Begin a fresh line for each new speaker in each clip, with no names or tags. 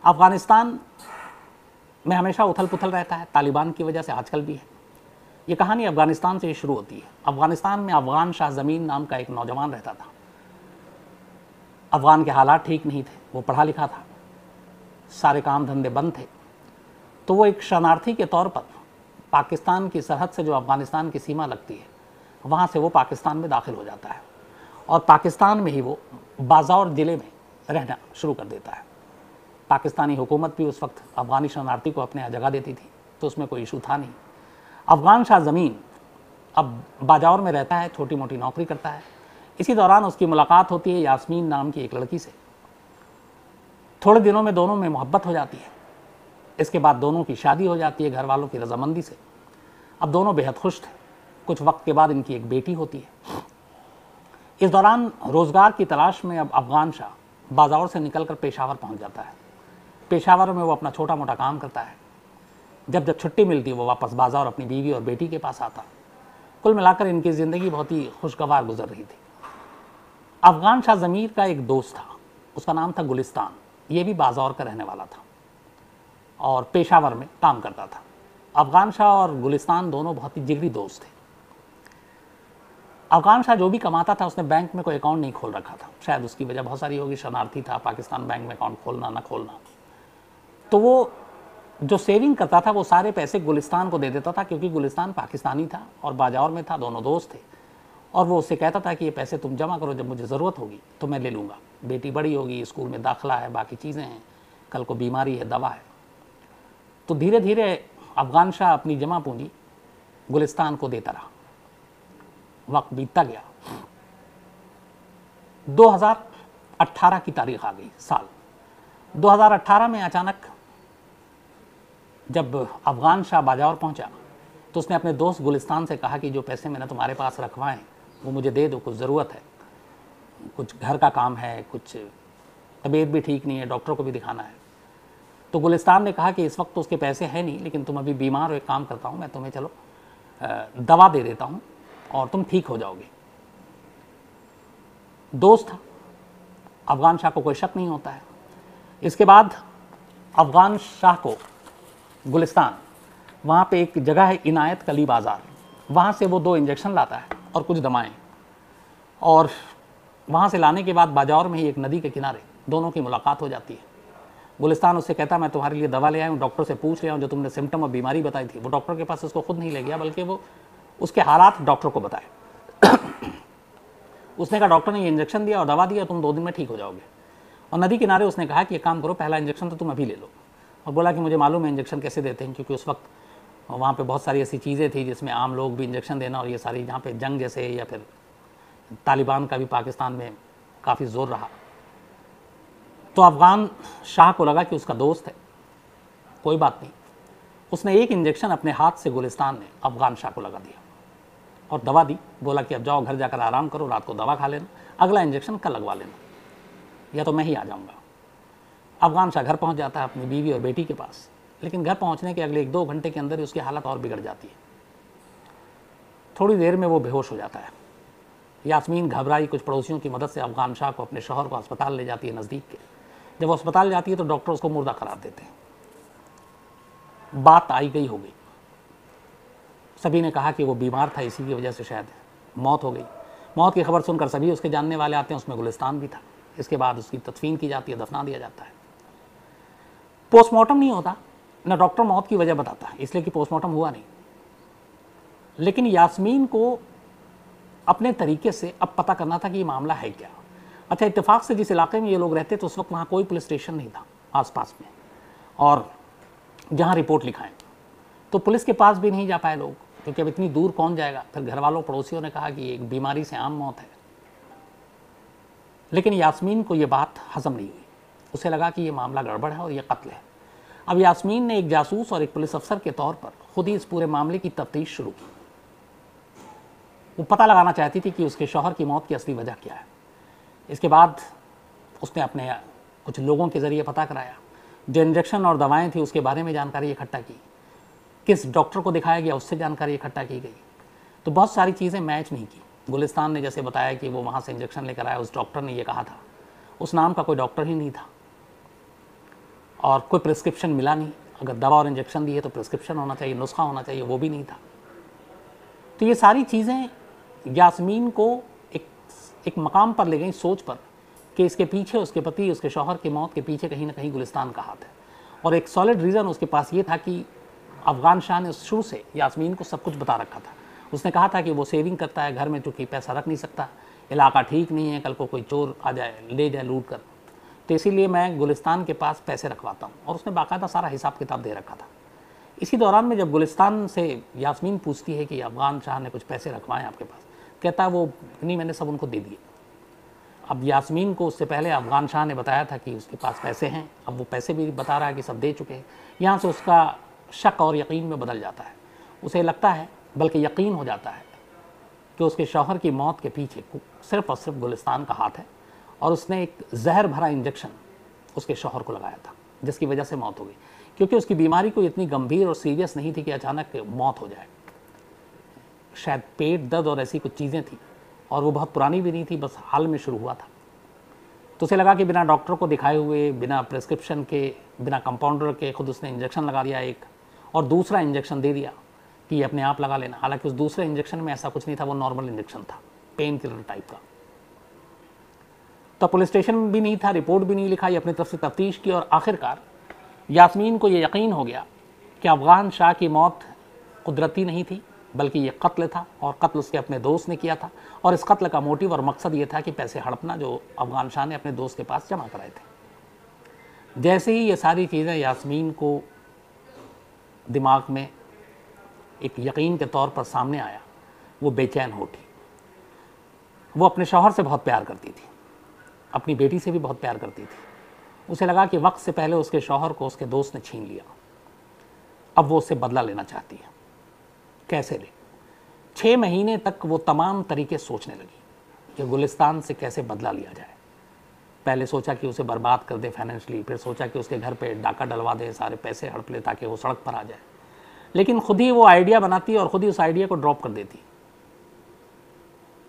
अफ़गानिस्तान में हमेशा उथल पुथल रहता है, तालिबान की वजह से आजकल भी है। ये कहानी अफ़गानिस्तान से ही शुरू होती है। अफ़गानिस्तान में अफ़गान शाह ज़मीन नाम का एक नौजवान रहता था। अफ़गान के हालात ठीक नहीं थे, वो पढ़ा लिखा था, सारे काम धंधे बंद थे, तो वो एक शरणार्थी के तौर पर पाकिस्तान की सरहद से जो अफ़गानिस्तान की सीमा लगती है वहाँ से वो पाकिस्तान में दाखिल हो जाता है और पाकिस्तान में ही वो बाज़ौर ज़िले में रहना शुरू कर देता है। पाकिस्तानी हुकूमत भी उस वक्त अफ़गानी शरणार्थी को अपने यहाँ जगह देती थी, तो उसमें कोई इशू था नहीं। अफ़गान शाह ज़मीन अब बाज़ौर में रहता है, छोटी मोटी नौकरी करता है। इसी दौरान उसकी मुलाकात होती है यास्मीन नाम की एक लड़की से। थोड़े दिनों में दोनों में मोहब्बत हो जाती है। इसके बाद दोनों की शादी हो जाती है घर वालों की रजामंदी से। अब दोनों बेहद खुश थे। कुछ वक्त के बाद इनकी एक बेटी होती है। इस दौरान रोज़गार की तलाश में अब अफ़गान शाह बाज़ौर से निकलकर पेशावर पहुंच जाता है। पेशावर में वो अपना छोटा मोटा काम करता है। जब जब छुट्टी मिलती वो वापस बाज़ौर अपनी बीवी और बेटी के पास आता। कुल मिलाकर इनकी ज़िंदगी बहुत ही खुशगवार गुजर रही थी। अफ़गान शाह ज़मीर का एक दोस्त था, उसका नाम था गुलिस्तान। ये भी बाज़ौर का रहने वाला था और पेशावर में काम करता था। अफ़गान शाह और गुलिस्तान दोनों बहुत ही जिगरी दोस्त थे। अफ़गान शाह जो भी कमाता था उसने बैंक में कोई अकाउंट नहीं खोल रखा था। शायद उसकी वजह बहुत सारी होगी, शरणार्थी था, पाकिस्तान बैंक में अकाउंट खोलना ना खोलना। तो वो जो सेविंग करता था वो सारे पैसे गुलिस्तान को दे देता था, क्योंकि गुलिस्तान पाकिस्तानी था और बाज़ौर में था, दोनों दोस्त थे। और वो उससे कहता था कि ये पैसे तुम जमा करो, जब मुझे ज़रूरत होगी तो मैं ले लूँगा। बेटी बड़ी होगी, स्कूल में दाखिला है, बाकी चीज़ें हैं, कल को बीमारी है, दवा है। तो धीरे धीरे अफ़गान शाह अपनी जमा पूंजी गुलिस्तान को देता रहा। वक्त बीतता गया। 2018 की तारीख आ गई, साल 2018 में अचानक जब अफ़गान शाह बाज़ौर पहुंचा तो उसने अपने दोस्त गुलिस्तान से कहा कि जो पैसे मैंने तुम्हारे पास रखवाए वो मुझे दे दो, कुछ ज़रूरत है, कुछ घर का काम है, कुछ तबीयत भी ठीक नहीं है, डॉक्टर को भी दिखाना है। तो गुलिस्तान ने कहा कि इस वक्त तो उसके पैसे हैं नहीं, लेकिन तुम अभी बीमार हो, एक काम करता हूँ मैं तुम्हें चलो दवा दे देता हूँ और तुम ठीक हो जाओगे। दोस्त था, अफ़गान शाह को कोई शक नहीं होता है। इसके बाद अफ़गान शाह को गुलिस्तान, वहाँ पे एक जगह है इनायत कली बाज़ार, वहाँ से वो 2 इंजेक्शन लाता है और कुछ दवाएं, और वहाँ से लाने के बाद बाज़ौर में ही एक नदी के किनारे दोनों की मुलाकात हो जाती है। गुलिस्तान उससे कहता मैं तुम्हारे लिए दवा ले आया हूँ, डॉक्टर से पूछ रहा हूँ, जो तुमने सिम्टम और बीमारी बताई थी वो डॉक्टर के पास उसको खुद नहीं ले गया, बल्कि वो उसके हालात डॉक्टर को बताए। उसने कहा डॉक्टर ने ये इंजेक्शन दिया और दवा दिया, तुम 2 दिन में ठीक हो जाओगे। और नदी किनारे उसने कहा कि एक काम करो, पहला इंजेक्शन तो तुम अभी ले लो। और बोला कि मुझे मालूम है इंजेक्शन कैसे देते हैं, क्योंकि उस वक्त वहाँ पे बहुत सारी ऐसी चीज़ें थी जिसमें आम लोग भी इंजेक्शन देना, और ये सारी जहाँ पे जंग जैसे या फिर तालिबान का भी पाकिस्तान में काफ़ी ज़ोर रहा। तो अफ़गान शाह को लगा कि उसका दोस्त है, कोई बात नहीं। उसने एक इंजेक्शन अपने हाथ से गुलिस्तान ने अफ़गान शाह को लगा दिया और दवा दी। बोला कि अब जाओ घर जाकर आराम करो, रात को दवा खा लेना, अगला इंजेक्शन कल लगवा लेना, या तो मैं ही आ जाऊँगा। अफ़गान शाह घर पहुँच जाता है अपनी बीवी और बेटी के पास, लेकिन घर पहुँचने के अगले 1-2 घंटे के अंदर ही उसकी हालत और बिगड़ जाती है। थोड़ी देर में वो बेहोश हो जाता है। यास्मीन घबराई, कुछ पड़ोसियों की मदद से अफ़गान शाह को अपने शौहर को अस्पताल ले जाती है नज़दीक के। जब वो अस्पताल जाती है तो डॉक्टर उसको मुर्दा करार देते हैं। बात आई गई हो गई, सभी ने कहा कि वो बीमार था, इसी की वजह से शायद मौत हो गई। मौत की खबर सुनकर सभी उसके जानने वाले आते हैं, उसमें गुलिस्तान भी था। इसके बाद उसकी तदफीन की जाती है, दफना दिया जाता है। पोस्टमार्टम नहीं होता, ना डॉक्टर मौत की वजह बताता है, इसलिए कि पोस्टमार्टम हुआ नहीं। लेकिन यास्मीन को अपने तरीके से अब पता करना था कि ये मामला है क्या। अच्छा, इत्तेफाक से जिस इलाके में ये लोग रहते थे उस वक्त वहाँ कोई पुलिस स्टेशन नहीं था आसपास में, और जहाँ रिपोर्ट लिखाएं तो पुलिस के पास भी नहीं जा पाए लोग, क्योंकि अब इतनी दूर कौन जाएगा। फिर घर वालों पड़ोसियों ने कहा कि एक बीमारी से आम मौत है। लेकिन यास्मीन को ये बात हजम नहीं हुई। उसे लगा कि ये मामला गड़बड़ है और ये कत्ल है। अब यास्मीन ने एक जासूस और एक पुलिस अफसर के तौर पर खुद ही इस पूरे मामले की तफ्तीश शुरू की। वो पता लगाना चाहती थी कि उसके शौहर की मौत की असली वजह क्या है। इसके बाद उसने अपने कुछ लोगों के ज़रिए पता कराया, जो इंजेक्शन और दवाएं थी उसके बारे में जानकारी इकट्ठा की, किस डॉक्टर को दिखाया गया उससे जानकारी इकट्ठा की गई। तो बहुत सारी चीज़ें मैच नहीं की। गुलिस्तान ने जैसे बताया कि वो वहाँ से इंजेक्शन लेकर आया, उस डॉक्टर ने ये कहा था, उस नाम का कोई डॉक्टर ही नहीं था। और कोई प्रिस्क्रिप्शन मिला नहीं। अगर दवा और इंजेक्शन दी है तो प्रिस्क्रिप्शन होना चाहिए, नुस्खा होना चाहिए, वो भी नहीं था। तो ये सारी चीज़ें यास्मीन को एक मकाम पर ले गई, सोच पर, कि इसके पीछे उसके पति, उसके शौहर की मौत के पीछे कहीं ना कहीं गुलिस्तान का हाथ है। और एक सॉलिड रीज़न उसके पास ये था कि अफ़गान शाह ने शुरू से यास्मीन को सब कुछ बता रखा था। उसने कहा था कि वो सेविंग करता है, घर में चूँकि पैसा रख नहीं सकता, इलाका ठीक नहीं है, कल को कोई चोर आ जाए ले जाए लूट कर, तो इसीलिए मैं गुलिस्तान के पास पैसे रखवाता हूँ। और उसने बाकायदा सारा हिसाब किताब दे रखा था। इसी दौरान में जब गुलिस्तान से यास्मीन पूछती है कि अफ़गान शाह ने कुछ पैसे रखवाए आपके पास, कहता है वो नहीं, मैंने सब उनको दे दिए। अब यास्मीन को उससे पहले अफ़गान शाह ने बताया था कि उसके पास पैसे हैं, अब वो पैसे भी बता रहा है कि सब दे चुके हैं। यहाँ से उसका शक और यकीन में बदल जाता है। उसे लगता है, बल्कि यकीन हो जाता है, कि उसके शौहर की मौत के पीछे सिर्फ़ और सिर्फ गुलिस्तान का हाथ है। और उसने एक जहर भरा इंजेक्शन उसके शौहर को लगाया था, जिसकी वजह से मौत हो गई। क्योंकि उसकी बीमारी कोई इतनी गंभीर और सीरियस नहीं थी कि अचानक मौत हो जाए। शायद पेट दर्द और ऐसी कुछ चीज़ें थी, और वो बहुत पुरानी भी नहीं थी, बस हाल में शुरू हुआ था। तो उसे लगा कि बिना डॉक्टर को दिखाए हुए, बिना प्रिस्क्रिप्शन के, बिना कंपाउंडर के, खुद उसने इंजेक्शन लगा दिया एक, और दूसरा इंजेक्शन दे दिया कि ये अपने आप लगा लेना। हालांकि उस दूसरे इंजेक्शन में ऐसा कुछ नहीं था, वो नॉर्मल इंजेक्शन था, पेन किलर टाइप का। तो पुलिस स्टेशन भी नहीं था, रिपोर्ट भी नहीं लिखाई, अपनी तरफ से तफ्तीश की, और आखिरकार यास्मीन को ये यकीन हो गया कि अफ़गान शाह की मौत कुदरती नहीं थी, बल्कि ये कत्ल था, और कत्ल उसके अपने दोस्त ने किया था। और इस कत्ल का मोटिव और मकसद ये था कि पैसे हड़पना जो अफ़गान शाह ने अपने दोस्त के पास जमा कराए थे। जैसे ही ये सारी चीज़ें यास्मीन को दिमाग में एक यकीन के तौर पर सामने आया, वो बेचैन हो उठी। वो अपने शौहर से बहुत प्यार करती थी, अपनी बेटी से भी बहुत प्यार करती थी। उसे लगा कि वक्त से पहले उसके शौहर को उसके दोस्त ने छीन लिया, अब वो उससे बदला लेना चाहती है। कैसे ले? 6 महीने तक वो तमाम तरीके सोचने लगी कि गुलिस्तान से कैसे बदला लिया जाए। पहले सोचा कि उसे बर्बाद कर दे फाइनेंशियली, फिर सोचा कि उसके घर पे डाका डलवा दे, सारे पैसे हड़प ले ताकि वो सड़क पर आ जाए। लेकिन खुद ही वो आइडिया बनाती और खुद ही उस आइडिया को ड्रॉप कर देती,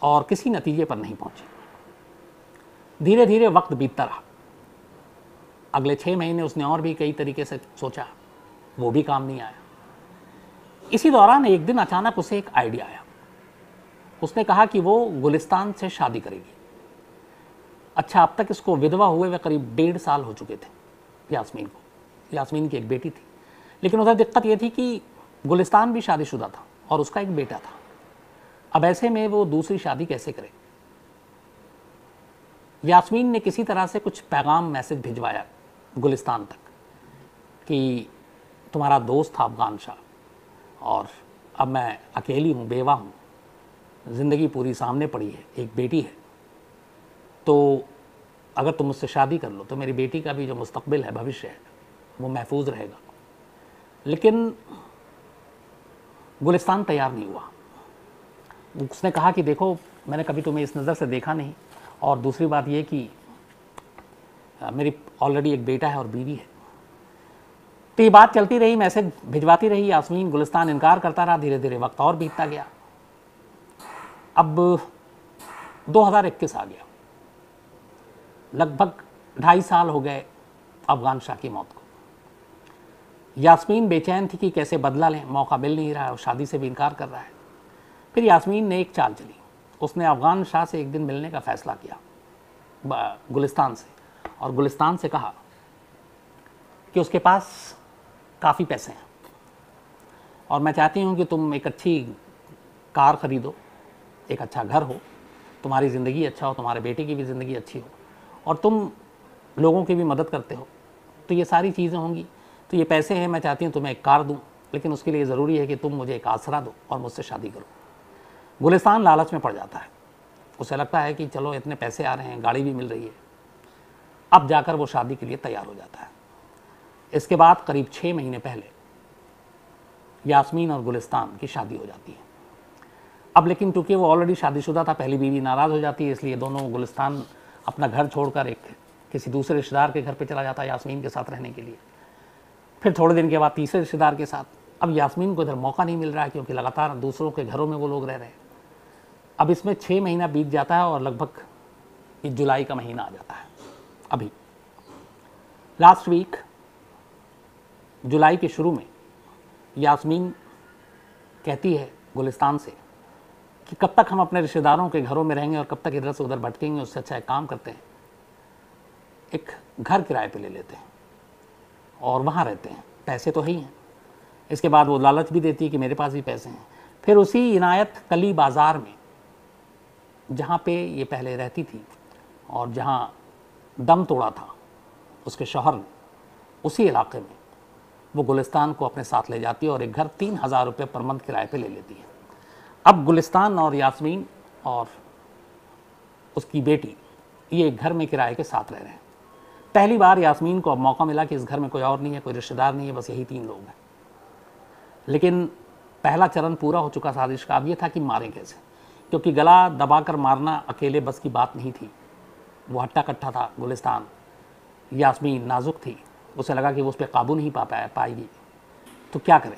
और किसी नतीजे पर नहीं पहुंची। धीरे धीरे वक्त बीतता रहा। अगले 6 महीने उसने और भी कई तरीके से सोचा, वो भी काम नहीं आया। इसी दौरान एक दिन अचानक उसे एक आइडिया आया। उसने कहा कि वो गुलिस्तान से शादी करेगी। अच्छा, अब तक इसको विधवा हुए वे करीब 1.5 साल हो चुके थे यास्मीन को। यास्मीन की एक बेटी थी, लेकिन उधर दिक्कत ये थी कि गुलिस्तान भी शादीशुदा था और उसका एक बेटा था। अब ऐसे में वो दूसरी शादी कैसे करे? यास्मीन ने किसी तरह से कुछ पैगाम, मैसेज भिजवाया गुलिस्तान तक कि तुम्हारा दोस्त था अफ़गान शाह, और अब मैं अकेली हूँ, बेवा हूँ, ज़िंदगी पूरी सामने पड़ी है, एक बेटी है, तो अगर तुम मुझसे शादी कर लो तो मेरी बेटी का भी जो मुस्तकबिल है, भविष्य है, वो महफूज रहेगा। लेकिन गुलिस्तान तैयार नहीं हुआ। उसने कहा कि देखो, मैंने कभी तुम्हें इस नज़र से देखा नहीं, और दूसरी बात ये कि मेरी ऑलरेडी एक बेटा है और बीवी है। तो ये बात चलती रही, मैसेज भिजवाती रही यास्मीन, गुलिस्तान इनकार करता रहा। धीरे धीरे वक्त और बीतता गया। अब 2021 आ गया, लगभग 2.5 साल हो गए अफ़गान शाह की मौत को। यास्मीन बेचैन थी कि कैसे बदला लें, मौका मिल नहीं रहा है और शादी से भी इनकार कर रहा है। फिर यास्मीन ने एक चाल चली। उसने अफ़गान शाह से एक दिन मिलने का फ़ैसला किया गुलिस्तान से, और गुलिस्तान से कहा कि उसके पास काफ़ी पैसे हैं और मैं चाहती हूँ कि तुम एक अच्छी कार ख़रीदो, एक अच्छा घर हो, तुम्हारी ज़िंदगी अच्छा हो, तुम्हारे बेटे की भी ज़िंदगी अच्छी हो, और तुम लोगों की भी मदद करते हो, तो ये सारी चीज़ें होंगी। तो ये पैसे हैं, मैं चाहती हूँ तुम्हें एक कार दूँ, लेकिन उसके लिए ज़रूरी है कि तुम मुझे एक आसरा दो और मुझसे शादी करो। गुलिस्तान लालच में पड़ जाता है। उसे लगता है कि चलो इतने पैसे आ रहे हैं, गाड़ी भी मिल रही है, अब जाकर वो शादी के लिए तैयार हो जाता है। इसके बाद करीब 6 महीने पहले यास्मीन और गुलिस्तान की शादी हो जाती है। अब लेकिन चूँकि वो ऑलरेडी शादीशुदा था, पहली बीवी नाराज़ हो जाती है, इसलिए दोनों, गुलिस्तान अपना घर छोड़कर एक किसी दूसरे रिश्तेदार के घर पे चला जाता है यास्मीन के साथ रहने के लिए। फिर थोड़े दिन के बाद तीसरे रिश्तेदार के साथ। अब यास्मीन को इधर मौका नहीं मिल रहा है, क्योंकि लगातार दूसरों के घरों में वो लोग रह रहे हैं। अब इसमें 6 महीना बीत जाता है और लगभग जुलाई का महीना आ जाता है। अभी लास्ट वीक जुलाई के शुरू में यास्मीन कहती है गुलिस्तान से कि कब तक हम अपने रिश्तेदारों के घरों में रहेंगे और कब तक इधर से उधर भटकेंगे, उससे अच्छा एक काम करते हैं, एक घर किराए पे ले लेते हैं और वहाँ रहते हैं, पैसे तो है ही हैं। इसके बाद वो लालच भी देती है कि मेरे पास भी पैसे हैं। फिर उसी इनायत कली बाज़ार में जहाँ पे ये पहले रहती थी और जहाँ दम तोड़ा था उसके शौहर ने, उसी इलाके में वो गुलिस्तान को अपने साथ ले जाती है और एक घर 3000 रुपये पर मंथ किराए पे ले लेती है। अब गुलिस्तान और यास्मीन और उसकी बेटी ये एक घर में किराए के साथ रह रहे हैं। पहली बार यास्मीन को अब मौका मिला कि इस घर में कोई और नहीं है, कोई रिश्तेदार नहीं है, बस यही 3 लोग हैं। लेकिन पहला चरण पूरा हो चुका साजिश का। अब ये था कि मारें कैसे, क्योंकि गला दबाकर मारना अकेले बस की बात नहीं थी। वो हट्टा कट्टा था गुलिस्तान, यास्मीन नाजुक थी, उसे लगा कि वो उस पर काबू नहीं पाएगी। तो क्या करें,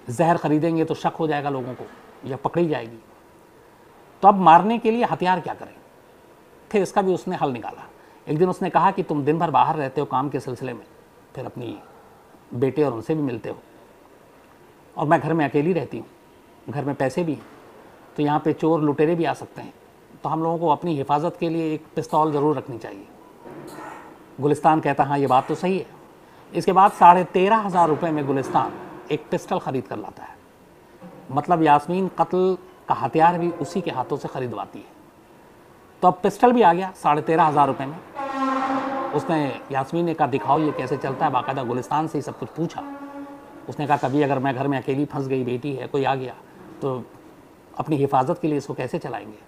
जहर खरीदेंगे तो शक हो जाएगा लोगों को या पकड़ी जाएगी। तो अब मारने के लिए हथियार क्या करें। फिर इसका भी उसने हल निकाला। एक दिन उसने कहा कि तुम दिन भर बाहर रहते हो काम के सिलसिले में, फिर अपनी बेटे और उनसे भी मिलते हो, और मैं घर में अकेली रहती हूँ, घर में पैसे भी हैं, तो यहाँ पे चोर लुटेरे भी आ सकते हैं, तो हम लोगों को अपनी हिफाजत के लिए एक पिस्तौल ज़रूर रखनी चाहिए। गुलिस्तान कहता हाँ ये बात तो सही है। इसके बाद 13,500 रुपये में गुलिस्तान एक पिस्टल ख़रीद कर लाता है। मतलब यास्मीन कत्ल का हथियार भी उसी के हाथों से ख़रीदवाती है। तो अब पिस्टल भी आ गया 13,500 रुपये में। उसने यास्मीन ने कहा दिखाओ ये कैसे चलता है, बाकायदा गुलिस्तान से ही सब कुछ पूछा। उसने कहा कभी अगर मैं घर में अकेली फंस गई, बेटी है, कोई आ गया, तो अपनी हिफाजत के लिए इसको कैसे चलाएंगे।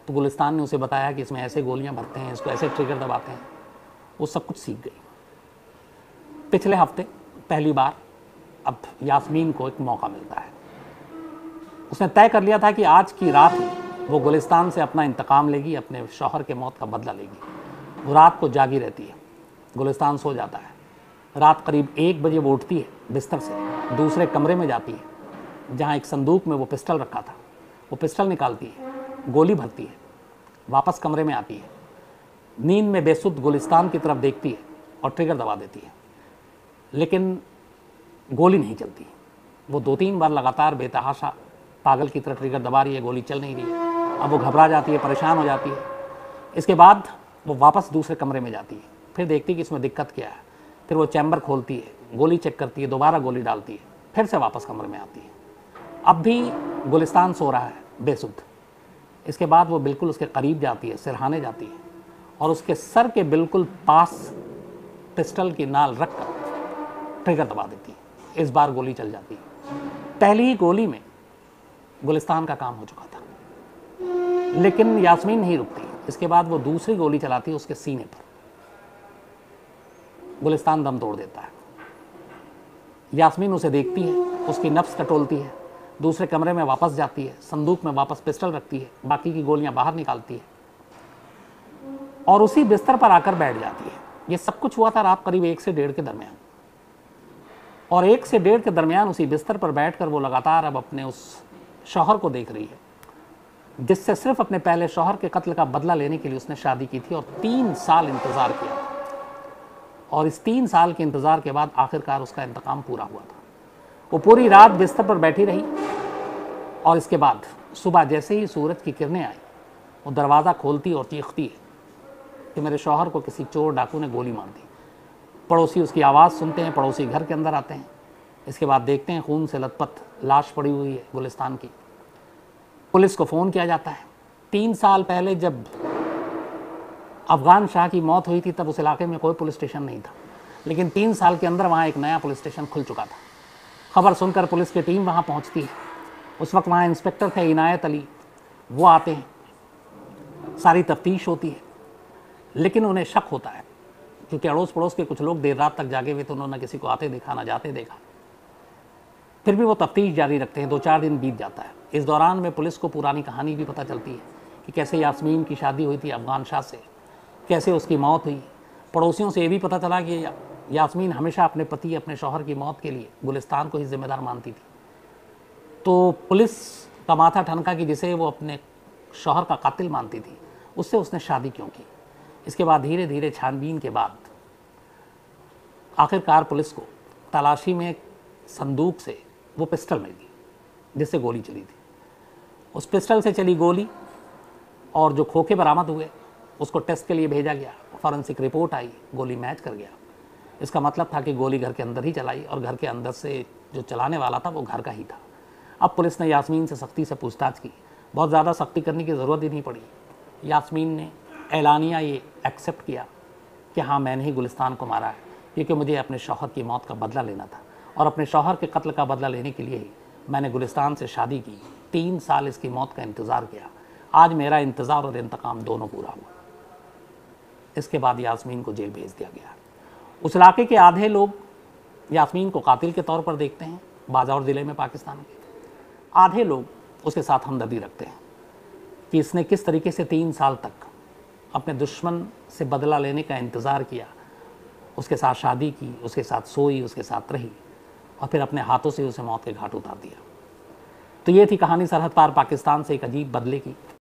तो गुलिस्तान ने उसे बताया कि इसमें ऐसे गोलियां भरते हैं, इसको ऐसे ट्रिगर दबाते हैं। वो सब कुछ सीख गई। पिछले हफ्ते पहली बार अब यास्मीन को एक मौका मिलता है। उसने तय कर लिया था कि आज की रात ही वो गुलिस्तान से अपना इंतकाम लेगी, अपने शौहर के मौत का बदला लेगी। वो रात को जागी रहती है, गुलिस्तान सो जाता है। रात करीब 1 बजे वो उठती है बिस्तर से, दूसरे कमरे में जाती है जहाँ एक संदूक में वो पिस्टल रखा था। वो पिस्टल निकालती है, गोली भरती है, वापस कमरे में आती है, नींद में बेसुध गुलिस्तान की तरफ देखती है और ट्रिगर दबा देती है। लेकिन गोली नहीं चलती। वो 2-3 बार लगातार बेतहाशा पागल की तरह ट्रिगर दबा रही है, गोली चल नहीं रही है। अब वो घबरा जाती है, परेशान हो जाती है। इसके बाद वो वापस दूसरे कमरे में जाती है, फिर देखती है कि इसमें दिक्कत क्या है। फिर वो चैम्बर खोलती है, गोली चेक करती है, दोबारा गोली डालती है, फिर से वापस कमरे में आती है। अब भी गुलिस्तान सो रहा है बेसुध। इसके बाद वो बिल्कुल उसके करीब जाती है, सिरहाने जाती है और उसके सर के बिल्कुल पास पिस्टल की नाल रखकर ट्रिगर दबा देती है। इस बार गोली चल जाती है। पहली ही गोली में गुलिस्तान का काम हो चुका था, लेकिन यास्मीन नहीं रुकती। इसके बाद वो दूसरी गोली चलाती है उसके सीने पर। गुलिस्तान दम तोड़ देता है। यास्मीन उसे देखती है, उसकी नफ्स टटोलती है, दूसरे कमरे में वापस जाती है, संदूक में वापस पिस्टल रखती है, बाकी की गोलियां बाहर निकालती है और उसी बिस्तर पर आकर बैठ जाती है। ये सब कुछ हुआ था रात करीब 1 से 1:30 के दरमियान। और 1 से 1:30 के दरमियान उसी बिस्तर पर बैठकर वो लगातार अब अपने उस शौहर को देख रही है जिससे सिर्फ अपने पहले शौहर के कत्ल का बदला लेने के लिए उसने शादी की थी और 3 साल इंतज़ार किया था। और इस 3 साल के इंतज़ार के बाद आखिरकार उसका इंतकाम पूरा हुआ था। वो पूरी रात बिस्तर पर बैठी रही और इसके बाद सुबह जैसे ही सूरज की किरणें आई, वो दरवाज़ा खोलती और चीखती है कि मेरे शौहर को किसी चोर डाकू ने गोली मार दी। पड़ोसी उसकी आवाज़ सुनते हैं, पड़ोसी घर के अंदर आते हैं। इसके बाद देखते हैं खून से लथपथ लाश पड़ी हुई है गुलिस्तान की। पुलिस को फ़ोन किया जाता है। 3 साल पहले जब अफगान शाह की मौत हुई थी तब उस इलाके में कोई पुलिस स्टेशन नहीं था, लेकिन 3 साल के अंदर वहाँ एक नया पुलिस स्टेशन खुल चुका था। खबर सुनकर पुलिस की टीम वहाँ पहुँचती है। उस वक्त वहाँ इंस्पेक्टर थे इनायत अली, वो आते हैं, सारी तफ्तीश होती है। लेकिन उन्हें शक होता है क्योंकि अड़ोस पड़ोस के कुछ लोग देर रात तक जागे हुए थे, उन्होंने किसी को आते देखा ना जाते देखा। फिर भी वो तफ्तीश जारी रखते हैं। 2-4 दिन बीत जाता है। इस दौरान में पुलिस को पुरानी कहानी भी पता चलती है कि कैसे यास्मीन की शादी हुई थी अफगान शाह से, कैसे उसकी मौत हुई। पड़ोसियों से ये भी पता चला कि यास्मीन हमेशा अपने पति, अपने शौहर की मौत के लिए गुलिस्तान को ही जिम्मेदार मानती थी। तो पुलिस का माथा ठनका कि जिसे वो अपने शौहर का कातिल मानती थी, उससे उसने शादी क्यों की। इसके बाद धीरे धीरे छानबीन के बाद आखिरकार पुलिस को तलाशी में एक संदूक से वो पिस्टल मिल गई जिससे गोली चली थी। उस पिस्टल से चली गोली और जो खोखे बरामद हुए उसको टेस्ट के लिए भेजा गया। फॉरेंसिक रिपोर्ट आई, गोली मैच कर गया। इसका मतलब था कि गोली घर के अंदर ही चलाई और घर के अंदर से जो चलाने वाला था वो घर का ही था। अब पुलिस ने यास्मीन से सख्ती से पूछताछ की। बहुत ज़्यादा सख्ती करने की ज़रूरत ही नहीं पड़ी। यास्मीन ने एलानिया ये एक्सेप्ट किया कि हाँ, मैंने ही गुलिस्तान को मारा है, क्योंकि मुझे अपने शौहर की मौत का बदला लेना था और अपने शौहर के कत्ल का बदला लेने के लिए ही मैंने गुलिस्तान से शादी की। 3 साल इसकी मौत का इंतज़ार किया। आज मेरा इंतज़ार और इंतकाम दोनों पूरा हुआ। इसके बाद यास्मीन को जेल भेज दिया गया। उस इलाके के आधे लोग यास्मीन को कातिल के तौर पर देखते हैं, बाजावर ज़िले में पाकिस्तान के। आधे लोग उसके साथ हमदर्दी रखते हैं कि इसने किस तरीके से 3 साल तक अपने दुश्मन से बदला लेने का इंतज़ार किया, उसके साथ शादी की, उसके साथ सोई, उसके साथ रही और फिर अपने हाथों से उसे मौत के घाट उतार दिया। तो ये थी कहानी सरहद पार पाकिस्तान से एक अजीब बदले की।